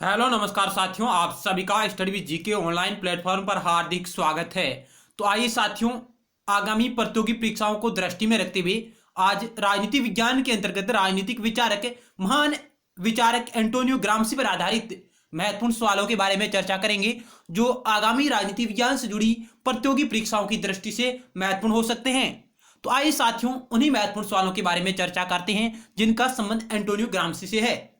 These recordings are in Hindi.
हेलो नमस्कार साथियों, आप सभी का study with GK online platform पर हार्दिक स्वागत है। तो आइए साथियों, आगामी प्रतियोगी परीक्षाओं को दृष्टि में रखते हुए आज राजनीति विज्ञान के अंतर्गत राजनीतिक विचारक महान विचारक एंटोनियो ग्राम्सी पर आधारित महत्वपूर्ण सवालों के बारे में चर्चा करेंगे, जो आगामी राजनीति विज्ञान से जुड़ी प्रतियोगी परीक्षाओं की दृष्टि से महत्वपूर्ण हो सकते हैं। तो आइए साथियों, उन्हीं महत्वपूर्ण सवालों के बारे में चर्चा करते हैं जिनका संबंध एंटोनियो ग्राम्सी से है।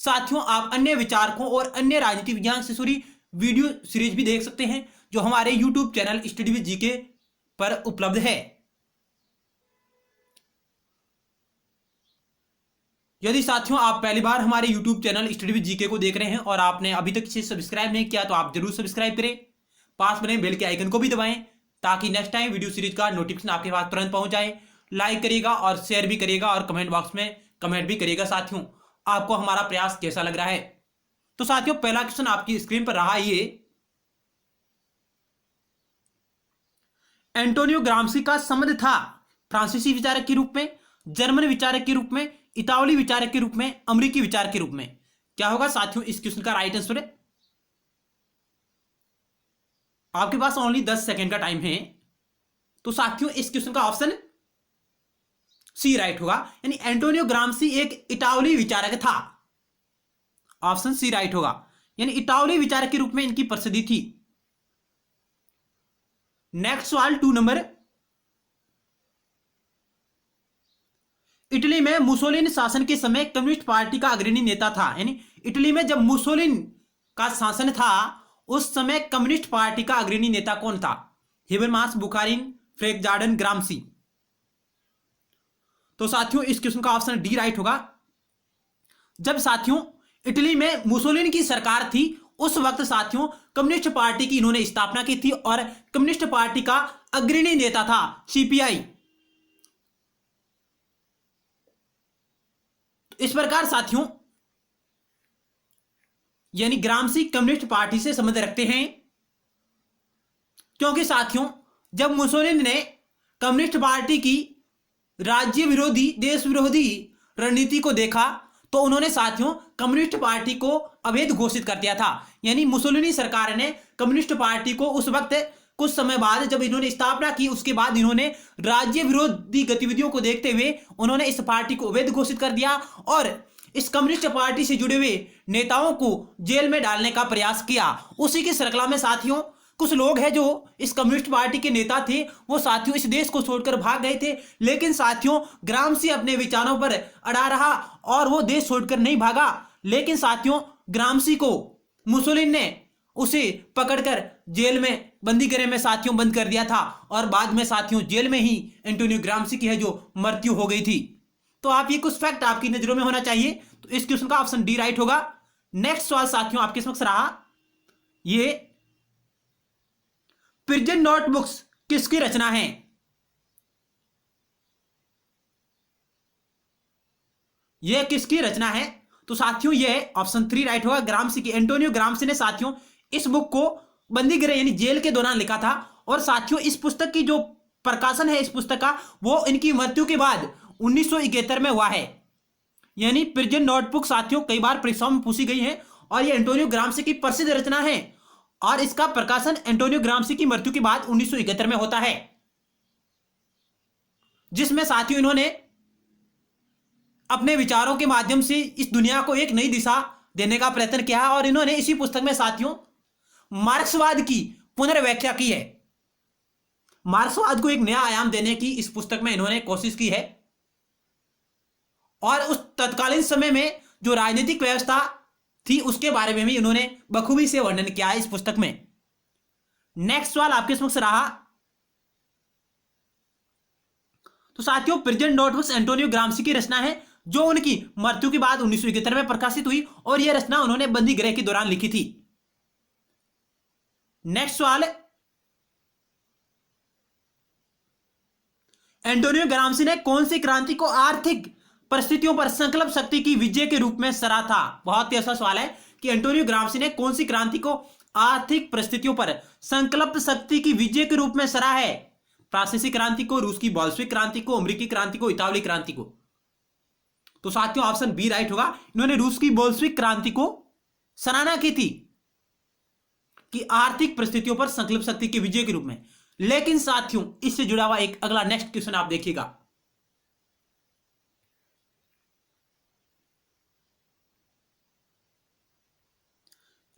साथियों, आप अन्य विचारकों और अन्य राजनीति विज्ञान से जुड़ी वीडियो सीरीज भी देख सकते हैं जो हमारे YouTube channel study with GK पर उपलब्ध है। यदि साथियों आप पहली बार हमारे YouTube channel study with GK को देख रहे हैं और आपने अभी तक इसे सब्सक्राइब नहीं किया तो आप जरूर सब्सक्राइब करें, पास बने बेल के आइकन को भी दबाएं ताकि नेक्स्ट टाइम वीडियो सीरीज का नोटिफिकेशन आपके पास तुरंत पहुंच जाए। लाइक करिएगा और शेयर भी करिएगा और कमेंट बॉक्स में कमेंट भी करिएगा। साथियों, आपको हमारा प्रयास कैसा लग रहा है? तो साथियों, पहला क्वेश्चन आपकी स्क्रीन पर रहा ये, एंटोनियो ग्राम्सी का संबंध था फ्रांसीसी विचारक के रूप में, जर्मन विचारक के रूप में, इतावली विचारक के रूप में, अमेरिकी विचारक के रूप में। क्या होगा साथियों इस क्वेश्चन का राइट आंसर? आपके पास ओनली 10 सेकेंड का टाइम है। तो साथियों इस क्वेश्चन का ऑप्शन सी राइट होगा, यानी एंटोनियो ग्राम्सी एक इटावली विचारक था। ऑप्शन सी राइट होगा, यानी इटावली विचारक के रूप में इनकी प्रसिद्धि थी। नेक्स्ट सवाल 2 नंबर, इटली में मुसोलिनी शासन के समय कम्युनिस्ट पार्टी का अग्रणी नेता था। यानी इटली में जब मुसोलिनी का शासन था उस समय कम्युनिस्ट पार्टी का अग्रणी नेता कौन था? Habermas, Bukharin, Frank Jordan, Gramsci. तो साथियों इस क्वेश्चन का ऑप्शन डी राइट होगा। जब साथियों इटली में मुसोलिनी की सरकार थी उस वक्त साथियों कम्युनिस्ट पार्टी की इन्होंने स्थापना की थी और कम्युनिस्ट पार्टी का अग्रणी नेता था सीपीआई। तो इस प्रकार साथियों यानी ग्राम्सी कम्युनिस्ट पार्टी से संबंध रखते हैं, क्योंकि साथियों जब मुसोलिनी ने कम्युनिस्ट पार्टी की राज्य विरोधी, देश विरोधी रणनीति को देखा तो उन्होंने साथियों कम्युनिस्ट पार्टी को अवैध घोषित कर दिया था। यानी मुसोलिनी सरकार ने कम्युनिस्ट पार्टी को उस वक्त कुछ समय बाद जब इन्होंने स्थापना की उसके बाद इन्होंने राज्य विरोधी गतिविधियों को देखते हुए उन्होंने इस पार्टी को अवैध घोषित कर दिया और इस कम्युनिस्ट पार्टी से जुड़े हुए नेताओं को जेल में डालने का प्रयास किया। उसी की श्रृंखला में साथियों कुछ लोग हैं जो इस कम्युनिस्ट पार्टी के नेता थे, वो साथियों इस देश को छोड़कर भाग गए थे, लेकिन साथियों ग्राम्सी अपने विचारों पर अड़ा रहा और वो देश छोड़कर नहीं भागा। लेकिन साथियों ग्राम्सी को मुसोलिनी ने उसे पकड़कर जेल में बंदी गृह में साथियों बंद कर दिया था और बाद में साथियों जेल में ही एंटोनियो ग्राम्सी की है जो मृत्यु हो गई थी। तो आप ये कुछ फैक्ट आपकी नजरों में होना चाहिए। तो इस क्वेश्चन का ऑप्शन डी राइट होगा। नेक्स्ट सवाल साथियों आपके समक्ष रहा ये, प्रिजन नोटबुक्स किसकी रचना है? यह किसकी रचना है? तो साथियों यह ऑप्शन 3 राइट होगा, ग्राम्सी की। एंटोनियो ग्राम्सी ने साथियों इस बुक को बंदी गृह यानी जेल के दौरान लिखा था और साथियों इस पुस्तक की जो प्रकाशन है इस पुस्तक का वो इनकी मृत्यु के बाद 1971 में हुआ है। यानी प्रिजन नोटबुक साथियों कई बार परीक्षाओं में पूछी गई है और यह एंटोनियो ग्राम्सी की प्रसिद्ध रचना है और इसका प्रकाशन एंटोनियो ग्राम्सी की मृत्यु के बाद 1971 में होता है, जिसमें साथियों इन्होंने अपने विचारों के माध्यम से इस दुनिया को एक नई दिशा देने का प्रयत्न किया है और इन्होंने इसी पुस्तक में साथियों मार्क्सवाद की पुनर्व्याख्या की है। मार्क्सवाद को एक नया आयाम देने की इस पुस्तक में इन्होंने कोशिश की है और उस तत्कालीन समय में जो राजनीतिक व्यवस्था थी उसके बारे में भी इन्होंने बखूबी से वर्णन किया है इस पुस्तक में। नेक्स्ट सवाल आपके समक्ष रहा, तो साथियों प्रिजन नोटबुक्स एंटोनियो ग्राम्सी की रचना है जो उनकी मृत्यु के बाद 1971 में प्रकाशित हुई और यह रचना उन्होंने बंदी गृह के दौरान लिखी थी। नेक्स्ट सवाल, एंटोनियो ग्राम्सी ने कौन सी क्रांति को आर्थिक परिस्थितियों पर संकल्प शक्ति की विजय के रूप में सराहा था? बहुत ही ऐसा सवाल है कि एंटोनियो ग्राम्सी ने कौन सी क्रांति को आर्थिक परिस्थितियों पर संकल्प शक्ति की विजय के रूप में सराहा है? फ्रांसीसी क्रांति को, रूस की बोल्शेविक क्रांति को, अमेरिकी क्रांति को, इतावली क्रांति को। तो साथियों ऑप्शन बी राइट होगा, इन्होंने रूस की बोल्शेविक क्रांति को सराहना की थी कि आर्थिक परिस्थितियों पर संकल्प शक्ति के विजय के रूप में। लेकिन साथियों, इससे जुड़ा हुआ एक अगला नेक्स्ट क्वेश्चन आप देखिएगा।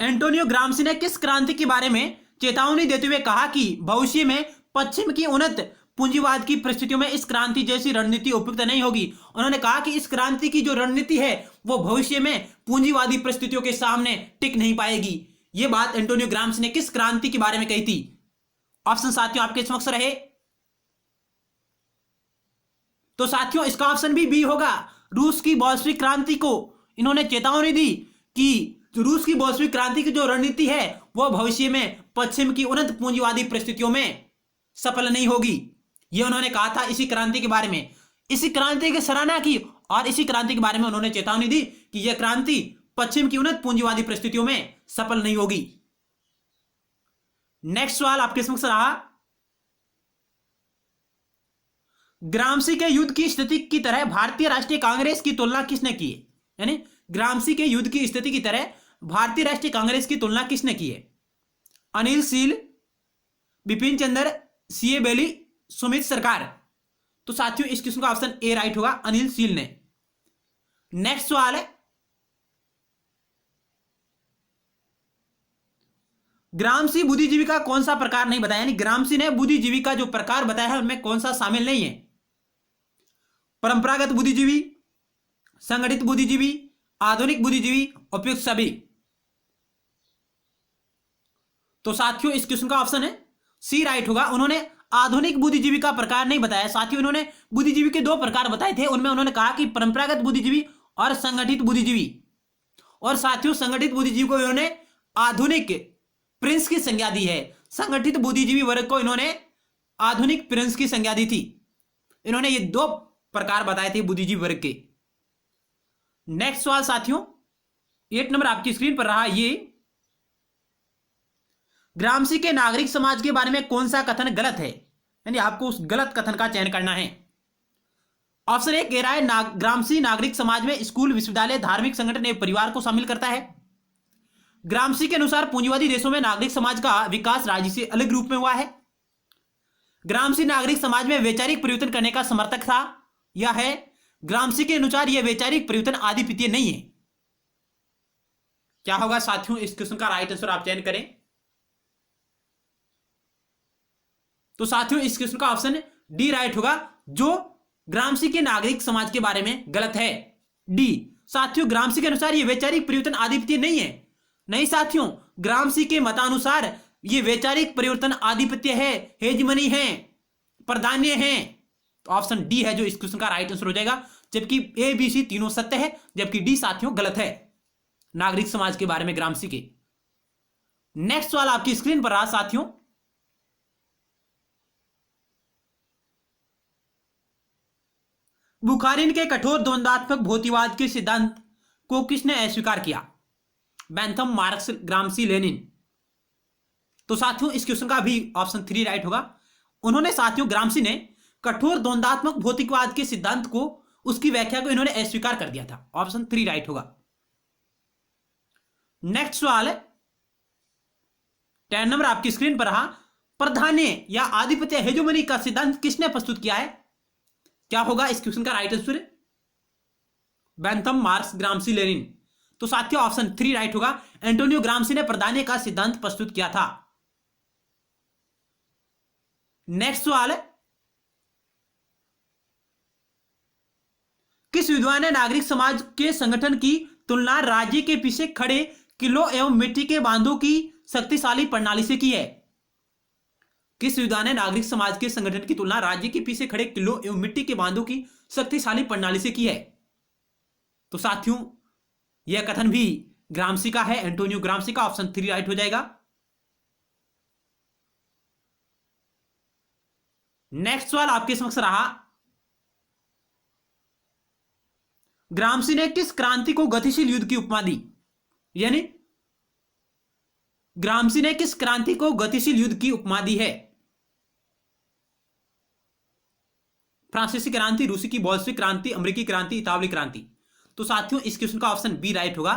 एंटोनियो ग्राम्सी ने किस क्रांति के बारे में चेतावनी देते हुए कहा कि भविष्य में पश्चिम की उन्नत पूंजीवाद की परिस्थितियों में इस क्रांति जैसी रणनीति उपयुक्त नहीं होगी। उन्होंने कहा कि इस क्रांति की जो रणनीति है वो भविष्य में पूंजीवादी परिस्थितियों के सामने टिक नहीं पाएगी। ये बात एंटोनियो ग्राम्सी ने किस क्रांति के बारे में कही थी? ऑप्शन साथियों आपके समक्ष रहे तो साथियों इसका ऑप्शन भी बी होगा। रूस की बोल्शेविक क्रांति को इन्होंने चेतावनी दी कि रूस की बोल्शेविक क्रांति की जो रणनीति है वो भविष्य में पश्चिम की उन्नत पूंजीवादी परिस्थितियों में सफल नहीं होगी। ये उन्होंने कहा था इसी क्रांति के बारे में, इसी क्रांति की सराहना की और इसी क्रांति के बारे में उन्होंने चेतावनी दी कि यह क्रांति पश्चिम की उन्नत पूंजीवादी परिस्थितियों में सफल नहीं होगी। नेक्स्ट सवाल आपके समक्ष रहा, ग्राम्सी के युद्ध की स्थिति की तरह भारतीय राष्ट्रीय कांग्रेस की तुलना किसने की है? यानी ग्राम्सी के युद्ध की स्थिति की तरह भारतीय राष्ट्रीय कांग्रेस की तुलना किसने की है? अनिल सील, बिपिन चंद्र, सीए बेली, सुमित सरकार। तो साथियों इस क्वेश्चन का ऑप्शन ए राइट होगा, अनिल सील ने। नेक्स्ट सवाल है, ग्राम्सी बुद्धिजीवी का कौन सा प्रकार नहीं बताया? यानी ग्राम्सी ने बुद्धिजीवी का जो प्रकार बताया है उनमें कौन सा शामिल नहीं है? परंपरागत बुद्धिजीवी, संगठित बुद्धिजीवी, आधुनिक बुद्धिजीवी, उपयुक्त सभी। तो साथियों इस क्वेश्चन का ऑप्शन है सी राइट होगा। उन्होंने आधुनिक बुद्धिजीवी का प्रकार नहीं बताया। साथियों उन्होंने बुद्धिजीवी के दो प्रकार बताए थे, उनमें उन्होंने कहा कि परंपरागत बुद्धिजीवी और संगठित बुद्धिजीवी। और साथियों संगठित बुद्धिजीवी को इन्होंने आधुनिक प्रिंस की संज्ञा दी है। संगठित बुद्धिजीवी वर्ग को इन्होंने आधुनिक प्रिंस की संज्ञा दी थी। इन्होंने ये दो प्रकार बताए थे बुद्धिजीवी वर्ग के। नेक्स्ट सवाल साथियों 8 नंबर आपकी स्क्रीन पर रहा, ये ग्राम्सी के नागरिक समाज के बारे में कौन सा कथन गलत है? यानी आपको उस गलत कथन का चयन करना है। ऑप्शन ए कह रहा है ग्राम्सी नागरिक समाज में स्कूल, विश्वविद्यालय, धार्मिक संगठन एवं परिवार को शामिल करता है। ग्राम्सी के अनुसार पूंजीवादी देशों में नागरिक समाज का विकास राज्य से अलग रूप में हुआ है। ग्राम्सी नागरिक समाज में वैचारिक परिवर्तन करने का समर्थक था। यह है ग्राम्सी के अनुसार यह वैचारिक परिवर्तन आधिपत्य नहीं है। क्या होगा साथियों इस क्वेश्चन का राइट आंसर आप चयन करें। तो साथियों इस क्वेश्चन का ऑप्शन डी राइट होगा, जो ग्राम्सी के नागरिक समाज के बारे में गलत है, डी। साथियों ग्राम्सी के अनुसार यह वैचारिक परिवर्तन आधिपत्य नहीं है। नहीं साथियों, ग्राम्सी के मतानुसार यह वैचारिक परिवर्तन आधिपत्य है, हेजमनी है, प्राधान्य है। तो ऑप्शन डी है जो इस क्वेश्चन का राइट आंसर हो जाएगा। जबकि ए बी सी तीनों सत्य है, जबकि डी साथियों गलत है नागरिक समाज के बारे में ग्राम्सी के। नेक्स्ट सवाल आपकी स्क्रीन पर रहा साथियों, बुखारिन के कठोर द्वंद्वात्मक भौतिकवाद के सिद्धांत को किसने अस्वीकार किया? Bentham, marks, Gramsci, Lenin. तो साथियों इस क्वेश्चन का भी ऑप्शन 3 राइट होगा। उन्होंने साथियों ग्राम्सी ने कठोर द्वंद्वात्मक भौतिकवाद के सिद्धांत को, उसकी व्याख्या को इन्होंने अस्वीकार कर दिया था। ऑप्शन 3 राइट होगा। नेक्स्ट सवाल है 10 नंबर आपकी स्क्रीन पर रहा, प्राधान्य या आधिपत्य हेजोमनी का सिद्धांत किसने प्रस्तुत किया है? क्या होगा इस क्वेश्चन का right answer? Bentham, marks, Gramsci, Lenin. तो साथियों ऑप्शन 3 राइट होगा। एंटोनियो ग्राम्सी ने प्राधान्य का सिद्धांत प्रस्तुत किया था। नेक्स्ट सवाल है, किस विद्वान ने नागरिक समाज के संगठन की तुलना राज्य के पीछे खड़े किलों एवं मिट्टी के बांधों की शक्तिशाली प्रणाली से की है? किस विद्वान ने नागरिक समाज के संगठन की तुलना राज्य के पीछे खड़े किलों एवं मिट्टी के बांधों की शक्तिशाली प्रणाली से की है? तो साथियों यह कथन भी ग्राम्सी का है, एंटोनियो ग्राम्सी का। ऑप्शन 3 राइट हो जाएगा। नेक्स्ट सवाल आपके समक्ष रहा, ग्राम्सी ने किस क्रांति को गतिशील युद्ध की उपमा दी? यानी ग्राम्सी ने किस क्रांति को गतिशील युद्ध की उपमा दी है? फ्रांसीसी क्रांति, रूसी की बोल्शेविक क्रांति, अमेरिकी क्रांति, इतालवी क्रांति। तो साथियों इस क्वेश्चन का ऑप्शन बी राइट होगा।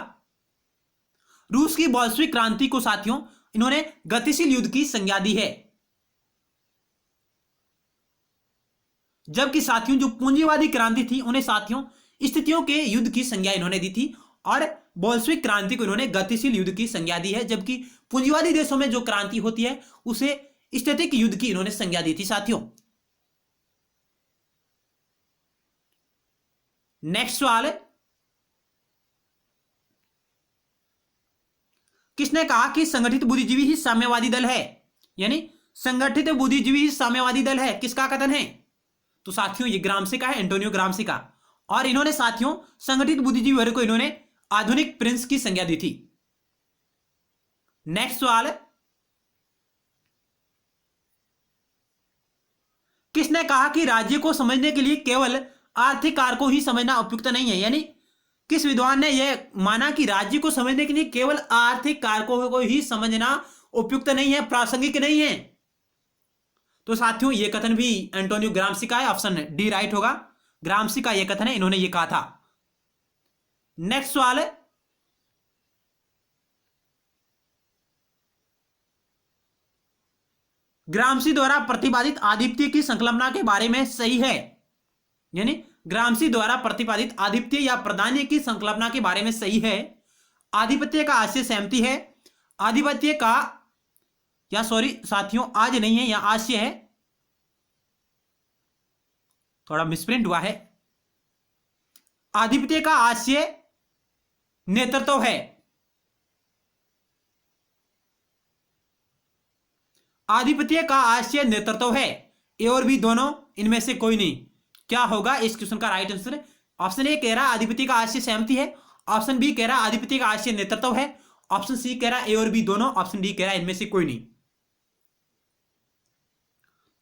रूस की बोल्शेविक क्रांति को साथियों इन्होंने गतिशील युद्ध की संज्ञा दी है, जबकि साथियों जो पूंजीवादी क्रांति थी उन्हें साथियों स्थितियों के युद्ध की संज्ञा इन्होंने दी थी, और बोल्शेविक क्रांति को इन्होंने गतिशील युद्ध की संज्ञा दी है, जबकि पूंजीवादी देशों में जो क्रांति होती है उसे स्थितिक युद्ध की इन्होंने संज्ञा दी थी साथियों। नेक्स्ट सवाल है, किसने कहा कि संगठित बुद्धिजीवी ही साम्यवादी दल है? यानी संगठित बुद्धिजीवी ही साम्यवादी दल है, किसका कथन है? तो साथियों ये ग्रामसी का है, एंटोनियो ग्रामसी का। और इन्होंने साथियों संगठित बुद्धिजीवी वर्ग को इन्होंने आधुनिक प्रिंस की संज्ञा दी थी। नेक्स्ट सवाल है, किसने कहा कि राज्य को समझने के लिए केवल आर्थिक कारकों ही समझना उपयुक्त नहीं है? यानी किस विद्वान ने यह माना कि राज्य को समझने के लिए केवल आर्थिक कारकों को ही समझना उपयुक्त नहीं है, प्रासंगिक नहीं है? तो साथियों यह कथन भी एंटोनियो ग्रामसी का है, ऑप्शन डी राइट होगा। ग्रामसी का यह कथन है, इन्होंने यह कहा था। नेक्स्ट सवाल है, ग्रामसी द्वारा प्रतिपादित आधिपत्य की संकल्पना के बारे में सही है? यानी ग्रामसी द्वारा प्रतिपादित आधिपत्य या प्राधान्य की संकल्पना के बारे में सही है। आधिपत्य का आशय सहमति है, आधिपत्य का या सॉरी साथियों आज नहीं है, यहां आशय है, थोड़ा मिसप्रिंट हुआ है। आधिपत्य का आशय नेतृत्व है, आधिपत्य का आशय नेतृत्व है। ए और बी दोनों इनमें से कोई नहीं। क्या होगा इस क्वेश्चन का राइट आंसर? ऑप्शन ए कह रहा है आधिपत्य का आशय सहमति है, ऑप्शन बी कह रहा है आधिपत्य का आशय नेतृत्व है, ऑप्शन सी कह रहा है ए और बी दोनों, ऑप्शन डी कह रहा है इनमें से कोई नहीं।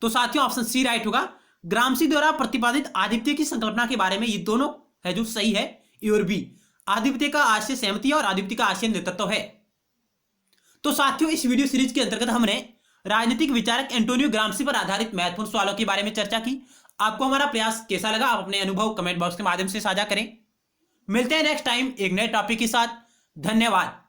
तो साथियों ऑप्शन सी राइट होगा। ग्रामसी द्वारा प्रतिपादित आधिपत्य की संकल्पना के बारे में ये दोनों है जो सही है, ए और बी। आधिपत्य का आशय सहमति और आधिपत्य का आशय नेतृत्व है। तो साथियों इस वीडियो सीरीज के अंतर्गत हमने राजनीतिक विचारक एंटोनियो ग्रामसी पर आधारित महत्वपूर्ण सवालों के बारे में चर्चा की। आपको हमारा प्रयास कैसा लगा? आप अपने अनुभव कमेंट बॉक्स के माध्यम से साझा करें। मिलते हैं नेक्स्ट टाइम एक नए टॉपिक के साथ। धन्यवाद।